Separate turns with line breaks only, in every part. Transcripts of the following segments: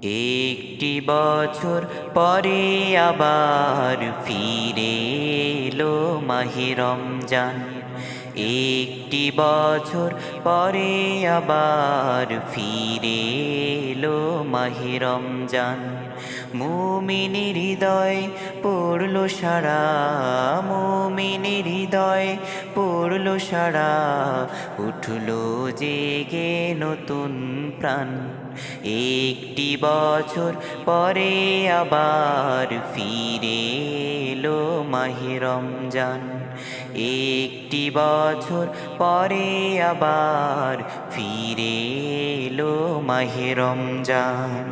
একটি বছর পরে আবার ফিরে এলো মাহে রমজান। একটি বছর পরে আবার ফিরে এলো মাহে রমজান। মুমিনের হৃদয় পড়লো সারা, মুমিনের হৃদয় পড়লো সারা, উঠলো জেগে নতুন প্রাণ। একটি বছর পরে আবার ফিরে এলো মাহে রমজান। একটি বছর পরে আবার ফিরে এলো মাহে রমজান।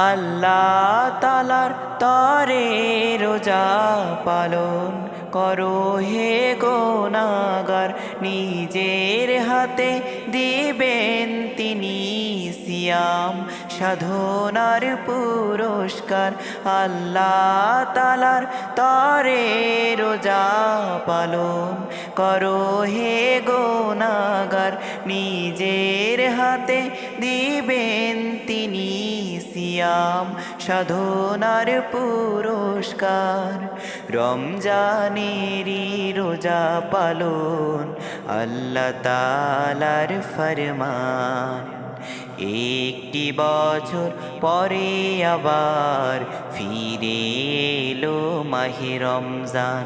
আল্লাহ তাআলার তরে রোজা পালন করো হে গুনাহগার, নিজের হাতে দিবেন তিনি সিয়াম সাধনার পুরস্কার। আল্লাহ তাআলার তরে রোজা পালন করো হে গুনাহগার, নিজের হাতে দিবেন তিনি সিয়াম সাধনার পুরস্কার। রমজানেরই রোজা পালন আল্লাহ তাআলার ফরমান। একটি বছর পরে আবার ফিরে এলো মাহে রমজান।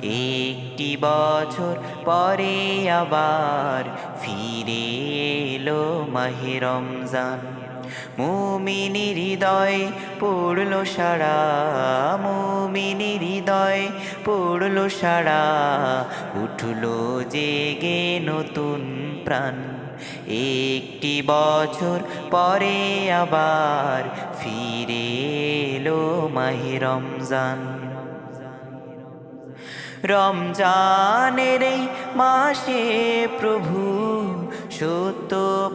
একটি বছর পরে আবার ফিরে এলো মাহে রমজান। মুমিনের হৃদয় পড়লো সারা, মুমিনের হৃদয় পড়লো সারা, উঠলো জেগে নতুন প্রাণ। একটি বছর পরে আবার ফিরে এলো মাহে রমজান। রমজানের এই মাসে প্রভু সত্য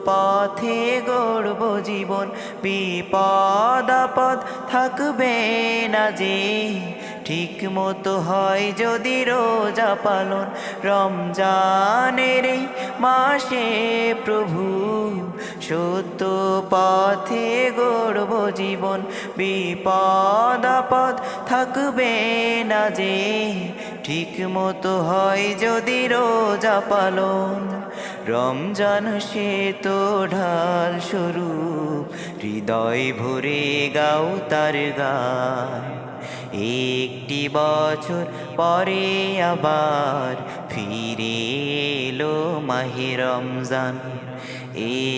পথে গড়ব জীবন, বিপদ আপদ থাকবে না যে, ঠিক মতো হয় যদি রোজা পালন। রমজানের এই মাসে প্রভু সত্য পথে গড়ব জীবন, বিপদ আপদ থাকবে না যে, ঠিক মতো হয় যদি রোজা পালন। রমজান সে তো ঢাল স্বরূপ, হৃদয় ভরে গাও তার গান। একটি বছর পরে আবার ফিরে এলো মাহে রমজান।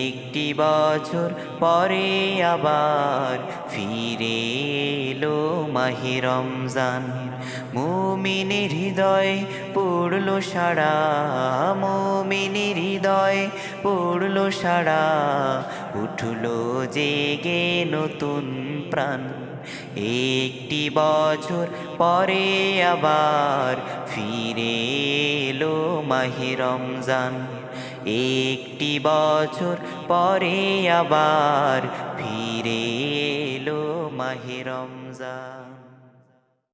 একটি বছর পরে আবার ফিরে এলো মাহে রমজান। মুমিনের হৃদয় পড়লো সারা, মুমিনের হৃদয় পড়লো সারা, উঠলো জেগে নতুন প্রাণ। একটি বছর পরে আবার ফিরে এলো মাহে রমজান। একটি বছর পরে আবার ফিরে এলো মাহে রমজান।